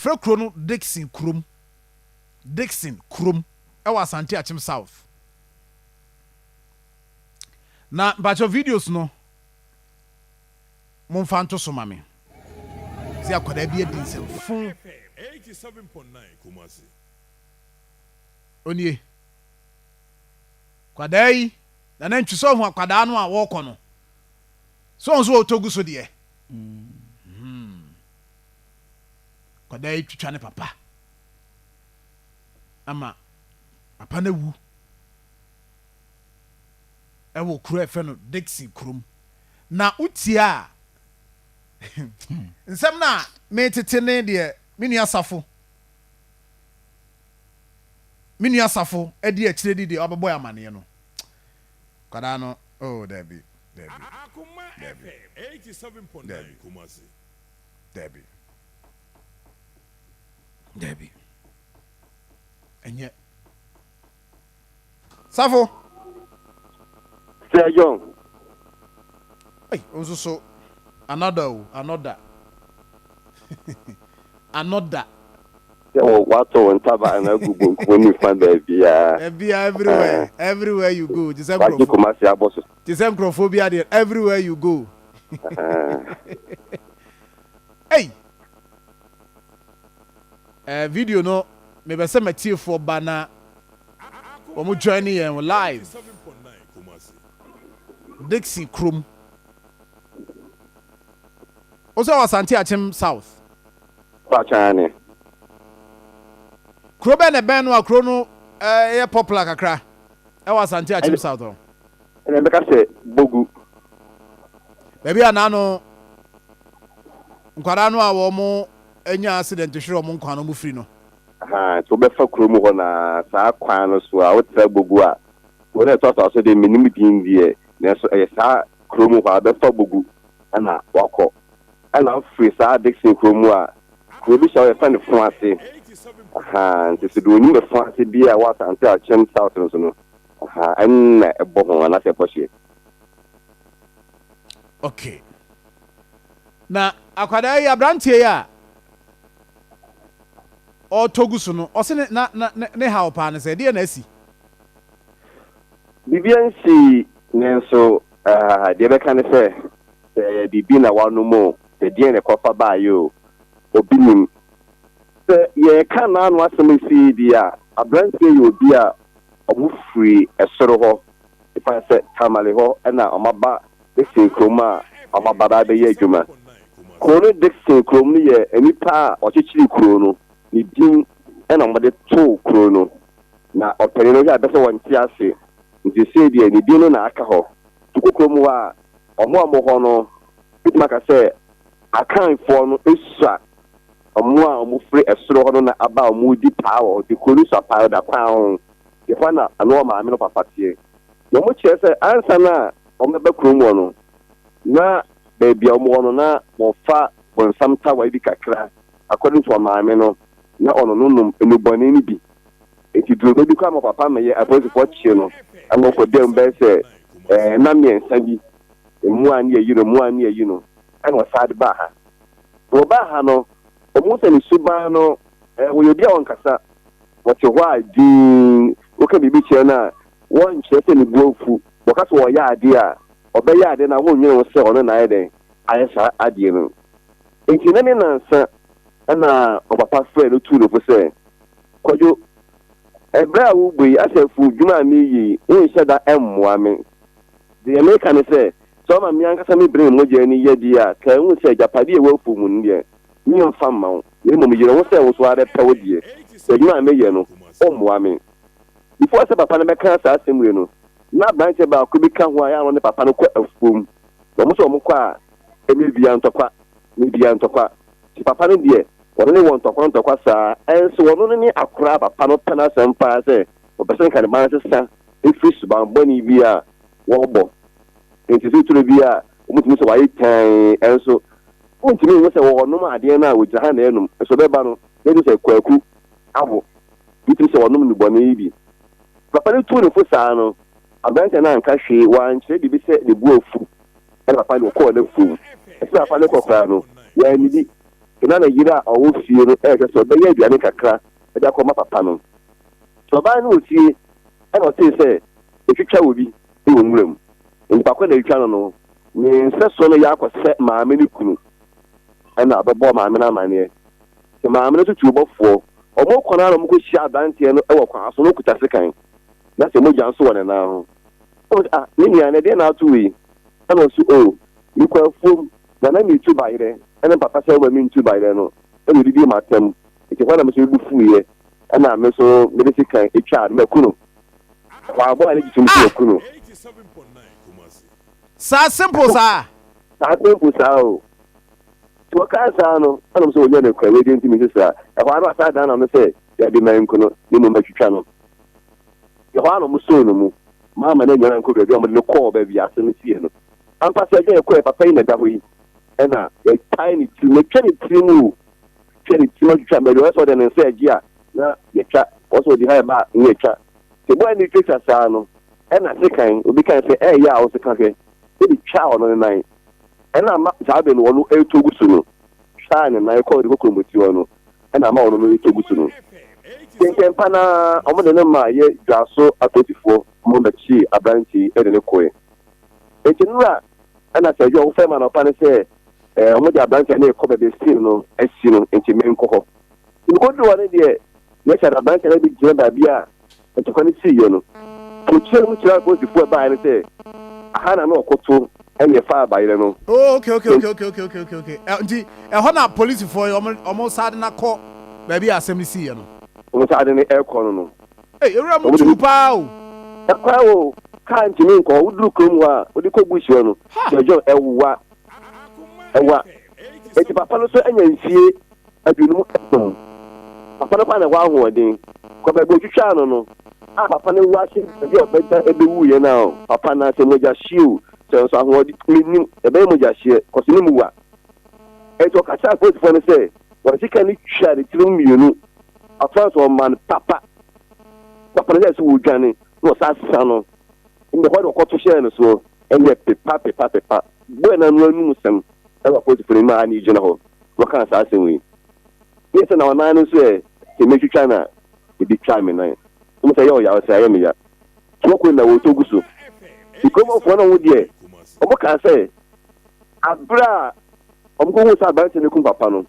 kuro no Dixon Krum ɛwɔ Asante Achim South na bacho videos no momfa nto so mame si akwada bi adi nsɛm fun 87.9 Kumasi onie kwada yi na ntwiso ho akwada no a wɔkɔ no so onso otogu so de kwada yi twitwa ne papa ama papa na wu ɛwɔ kuro efe no Dixon Krum na utia nsɛm na metete ne de menu asafo edi akyire di de ɔbɛbɔ amane no kwada no oh Debbie Akoma FM 87.9 Kumasi Debbie enye safo Sir John. Hey, also another. Oh, what on taba and I go when you find baby. Everywhere you go. Just xenophobia there. Everywhere you go. Hey. Video no. Maybe some material for banner. Omo joining and live. 7.9 Kumasi Dixon Krum. Also Asante Achim South. Pachane. Krobe ne ben wa krono popular kakra. E was Asante Achim South. And make say bogu. Baby anano nkwara no a wo mo anya accident hwere mo nkwa no mu free no. To be fa krom ho na saa kwan no so a wo tra bogu a wo na to so de minim din die na so e saa krom ho a be fa bogu ana wakọ ana free saa Dixon Krum a ko bi shaw e fa ne fun ase nti se do ni me fun ase bi a wa Asante Achim South no so no an e bo ho na se pohye. Okay. Na akwada ya brantie ya o togusu no o se ne ha opa ne se de na asi bibiansi nenso de be kan se bibi na wanu mo de de ne kofa ba yo obinim se ye kan na anu asem si dia abrantie yo bi a omu free esoro ho ifa se tamale ho na omaba Dixon Krum a omaba ba be ye adwuma kono Dixon Krum ni ye enipa o chichiri kuro no ni din na omade to kuro no na opere no ya be se won ti ase nti se dia ni din no na aka ho tukukuro mu a omo ho no bitumaka se akan fo no esua omo a omo free esoro ho no na aba omo di power the police are power da kwa ye fa na ano ma ame no papa tie no mo che se ansa na omo be kuro mu no na baby omo no na mo fa bon samta wa bi kakra according to ma ame no na ono no enubone ni bi eti duro bi kwa mo papa me ye apozi for chi no amo ko dem be se na me nsa bi emu ani eyi no ana sad ba ha wo ba ha no omo se ni suba no wo yo bia won kasa wo che ho adin wo ka bibi che na won che se ni buofu wo kasa wo ya ade a obe ya ade na won nyi wo se ono na ade ayesa ade no enti na ne nansa ana obapa frɛ no tu no fo sɛ kwadwo ebra wo gbe asefu dwuma mi yi nhye da emmoa me de America ne sɛ so ma mi ankasa mi bring moja ni yedi a ka hu sɛ japade e wafu mu ne mi mfa ma wo ni mo mi yere wo sɛ wo so are pɛ wo die dwuma me ye no ommoa me before sɛ papa ne be kan sa asemure no na branch ba ko bi ka ho a ya no ne papa no kɔ afum no mo so mo kɔ a emi bia ntɔkwa ti papa no die ono ne won tokwa saa enso ono ne akora papa no pena sempa se obesen kan ban se sa efis ban boni bi a wo bo enti se turo bi a omutumi se waye tan enso ontimi wo se wo no ma ade na wo jaha na enum so be ba no ne se kwaku abo bitimi se wonom ni boni bi papa ne turo fo saa no abanta na anka hwe wan kire bi se ne bu ofu e papa ne ko na fu e papa ne kokra no ya ni di ina na yira owo fie no so be ya aduane kakra e da koma papa no so ba no fie e no say etwitwa obi e wo nwuram npa kwa na etwa no ni nseso no ya akose maame ni kunu e na abebo maame na amane se maame no tutu bofo omo kwana no mko hia adantie no e wo kwa aso no kuta sekan na se moja nso wona na ho ni ni ane de na atu wi ana so ni kwa fom na mi tu bayre ene papa se wa mi tu bayre no e mi di matem e ke kwa na me so bu fuye ana me so me de sekan e twa me kunu kwa bo ani jitum ku kunu 87.9 Kumasi. Sa simple sa simple sa o to ka sa no ana so onye na kwa we di ntimi sa e kwa no asa dan na me se ya di man kuno ni mo matwitwa no e kwa no mo so no mu mama na nyana nko bia mo de call ba bia ase no sie no ampa se je ko papa ina da hoyi ena e tiny ti me twani trimu twani ti mo twa me do so de ne se agi a na ye twa so di ha ba ye twa te boy ni twa sa no ena se kan obi kan se ya o se kan ke e di twa ono nine ena ma za be no wo e togu su no twa ne na ko di ko moti wo no ena ma ono no e togu su no kenken pana omo de ma ye dwaso atotifo mo da chi abranti e de ne koe etinura ana se jo fe ma no pa ne se omo de abranti ne ko be sin no esi no enti men ko ho ko do wane de ne cha abranti ne bi je ba bia enti ko ne si ye no ko chi mu chi ko si fu ba ne se aha na no koto enye fa ba ile no okay enti ho na police for omo sad na ko ba bia asem si ye no omo sad ne e ko no ewura mu tu pa o akwa o kan ti min ko uduru krom wa odi ko bushi no jojo ewa eti papa no so anya nfie adunum papa no pa na wa ho odin ko be twitwa no papa no wa shi bi obeta ebe wuye na o papa na se moja shiu se so ho odin ebe moja shie ko se nimu wa eto ka cha ko fo no se wa sika ni twa de tirum mienu afa so man papa no se wo dwane no sa no inde ho ko to share no so ende pepa bo na no anu musem e ba ko ti fere ma ani jina ho wo kan sa senwi yesa na wana no so e me twitwa na e bi twa me na mo se yo ya o se ayo me ya mo ko na wo to guso ikomo fo na wo de o mo kan se abra o mo ko wo sa ba se ne kun papa no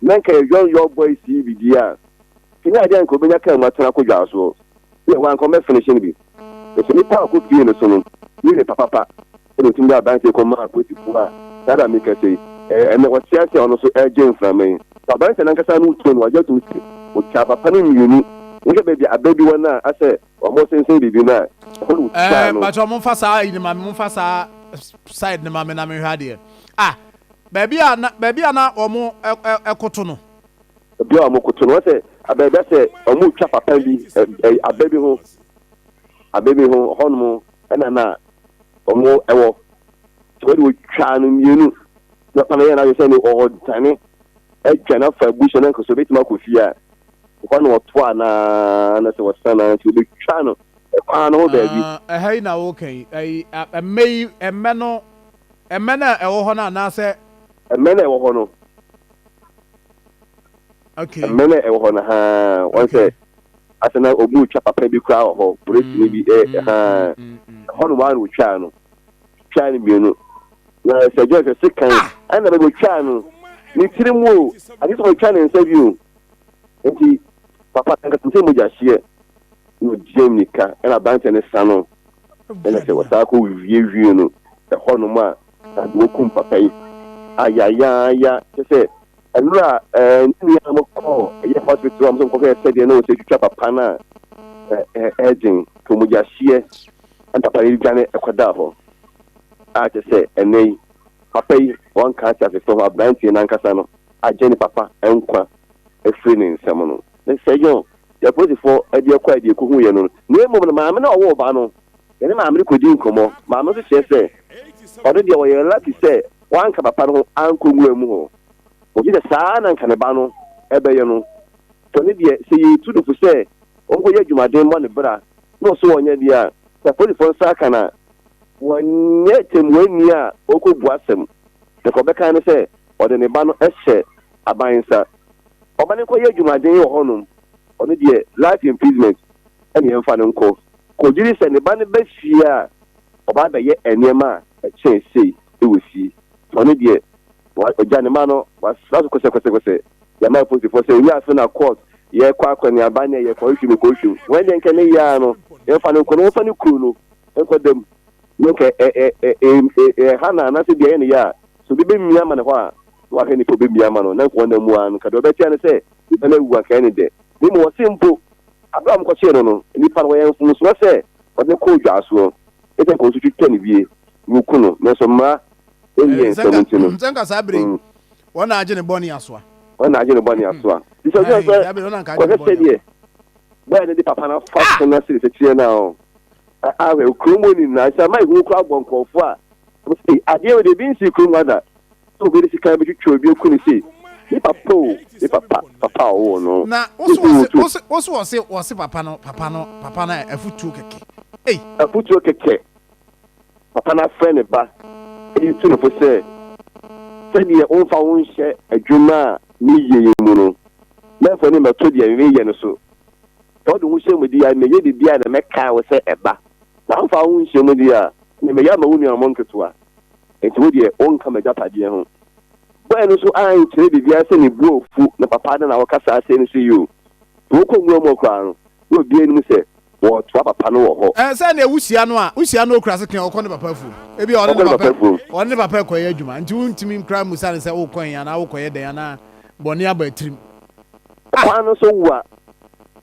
men ka your boy si bi dia kina dia ko benya kan matana ko dwa so ye wan ko me finishing bi so ni pa ko fie no so no ni le papa e tin da ban se ko ma ko ti fuwa sada mi ka sei ene wo tia se ono so eje mframe so ban se nan kasa no to no waje to si o cha papa ni mienu nke be ababi wona ase o mo sensen bibi na but o mo fa sa ni ma mo fa sa side ni ma me na me hwa de baby ana o mo ekoto no bi o mo koto no se ababi se o mo twa papa bi ababi ho honmo na omo ewo so we twa no mienu na pa na yo say ni o tani e twa na fa bush na ko so beti ma ko fia ko na oto na se wasana ti be twa no e pa no baby hey na okay emena e wo ho na se emena e wo ho no okay emena e wo ho na ha won say asena obu twa papa bi kra ho police ni bi ha hono wa no twa no twa ni mienu na se jo se kan ana be twa no ni tirimu ani so twa ni interview enti papa kan ka tse mo ja hie no jemnika ena banse ne sano ena se wasa ko wie no e hono ma ta do kum papa yi ayaya se enura ni am ko ye hospital am so ko ke se de no se twa papa na aging to mo ja hie anta pa yi gane ekoda ho a te se enei papa yi wan ka ta se so abranti na nkasa no ageni papa enkwa efri ni nsem no ne se yo ya posifo ade akwa ade ko hu ye no ne mo na maame na owo ba no ye maame ko di nkomo maame so se odo de wo ye lucky se wan ka papa no anko nwu mu ho o ji de saa na nka ne ba no ebe ye no to ne de se ye tu do fu se onko ye dwumaden mo ne bra no so wonya de a se posifo sa kana wonye temwani a okobu asem de ko beka ne se ode ne ba no ehye abansa obane ko ye dwumaden yo honum ono de life imprisonment ene emfa no nko ko jiri se ne ba ne ba fia oba ba ye enema a chen sei e wo fie ono de wa oja ne ma no wa saso kose ya ma post for say we are na court ye kwa kwani abanye ye ko hwimi ko hwim when den kan ya no emfa no nko no emfa no kru no enko dem nke hana na se de ne ya so bi bemia ma ne ho a wa he ni po bemia ma no na ko na mu an ka do be tia ne se ibe na wu aka ne de ni mo simple abam ko che no ni pa no yan funu so se o de ko dwa so e te ko su twitwa ne bie wu kuno me so ma enye nsamuti no nka sabre wona age ne boni asoa so ko se die ba ne di papa na fast na se tie na o awe kromoni na sa mai hu kwa bonkofo a say ade we de bin si kromada so be si kan bi twitwa obi okuni si ni papa o no na oso papa na afutu keke afutu keke papa na friend ba e tu no fo se die on fa won hye adwuma ni yeye mu no na fo ni mato die we ye no so to do hye mu dia me ye bibia na meka wo se eba na fa won hye mu dia ne me ya ma woni amon ketua enti wo die on ka majapade ho bueno so an chere bibia se ni bro fu na papa na wakasa ase ni so you wo ko nwo mo kwa no wo bia ni mu se wo to papa no wo ho se na ewusia no okra se kan okọ ne papa fu ebi on ne papa ko ye adwuma nti wuntimi nkra musa ne se wo kon ya na wo koye den na boni aba trim kwa no so wa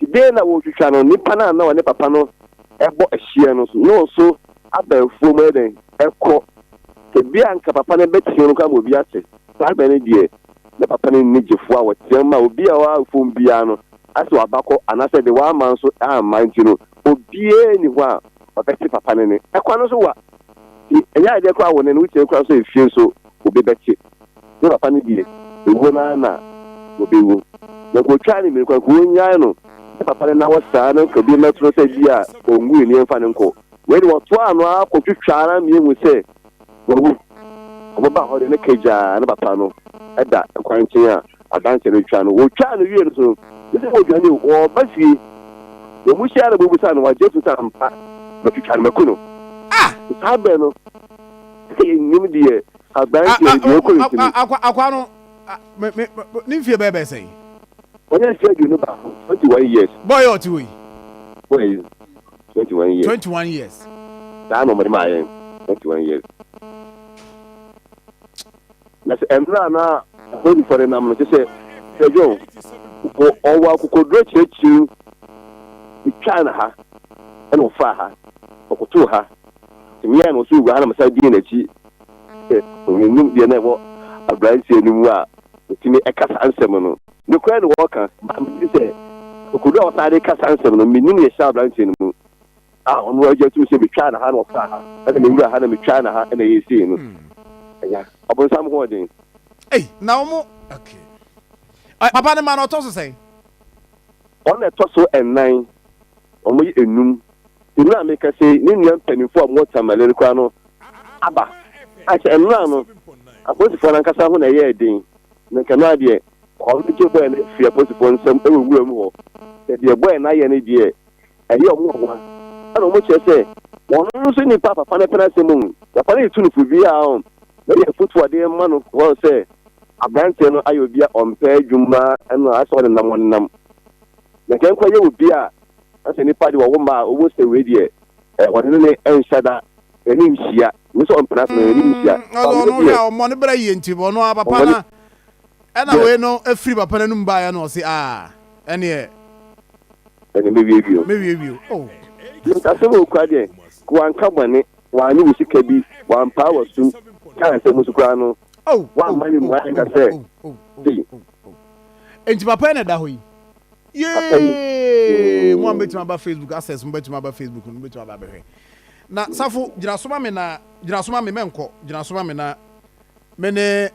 de na wo twitwa no nipa na na ne papa no ebo ahia no so no so aba fu mo den ekọ ke bia nka papa ne betie no ka mo bia te sabe ne die ne papa ne nigefo a wote ma obi a wa fom bia no aso abako anase de wa man so man ntino obie ni ho a obeti papa ne ekwa no so wa enya de kwa wo ne wuche kwa so efie so obi beti ne papa ne die ewo na obi na ko twa ne mi kwa ko nya no papa ne na wasa na ko bi metro se bia ongu ni emfa ne nko we de wo to ano akotwitwa na mi emu se wo oba ho de ne keja na papa no eda kwanchen a adanse no twa no wo twa no wie so ese wo dwane wo basi wo mu share bo busa no wa jesu ta mpa ba twa no makuno sabe no nyum die adanse die ko ntimi akwa no ni fie bebe sei onye shege no ba 21 years boy oti we boy 21 years da no mo ma yen 21 years na se emra na hodi for na mo se sejo ko owa kukodro chechi ikana ha eno fa ha okutu ha timia no su gwa na masa di na chi onum die na wo abransi enimu a timi ekasa ansem no ne kwa no woka ma mi se okudo o sare kasa ansem no minim ye sha abransi enimu onu aje tu se bi twa na ha no fa ha na me wura ha na me twa na ha na ye se no ya abon sam ho den na omo okay papa ne ma no to so say on e to so ennan omo yi enum inu ameka say ni nua mpanifo a mo tamalere kwa no aba acha enura no aposifo na nkasa ho na ye den na kanu ade on je boy na fi aposifo nsam e wura mu ho de boy na ye ne de ayi omo ho ana omo che say won no so ni papa na pena se mu papa na itu no fu bi a on na ye football de ma no ho say abante no ayo bia ompa adwuma eno aso de nam na kan kwa ye obi a ase ni padi wo ma owo se we die won ne enshada eni nhia wo so ompa na eni nhia no ya o mo ne bra ye nti bo no papa na ena we no afiri papa na num ba ya no se ene me wie oh nta se wo kwa die ko anka bone wa ni musika bi wa mpa wa sum kan se musukura no wa mani mu anga se enti papa na da hoyi ye mo ambetima ba Facebook access mo betima ba Facebook mo betima ba behwe na safo gina soma me menko gina soma me na me ne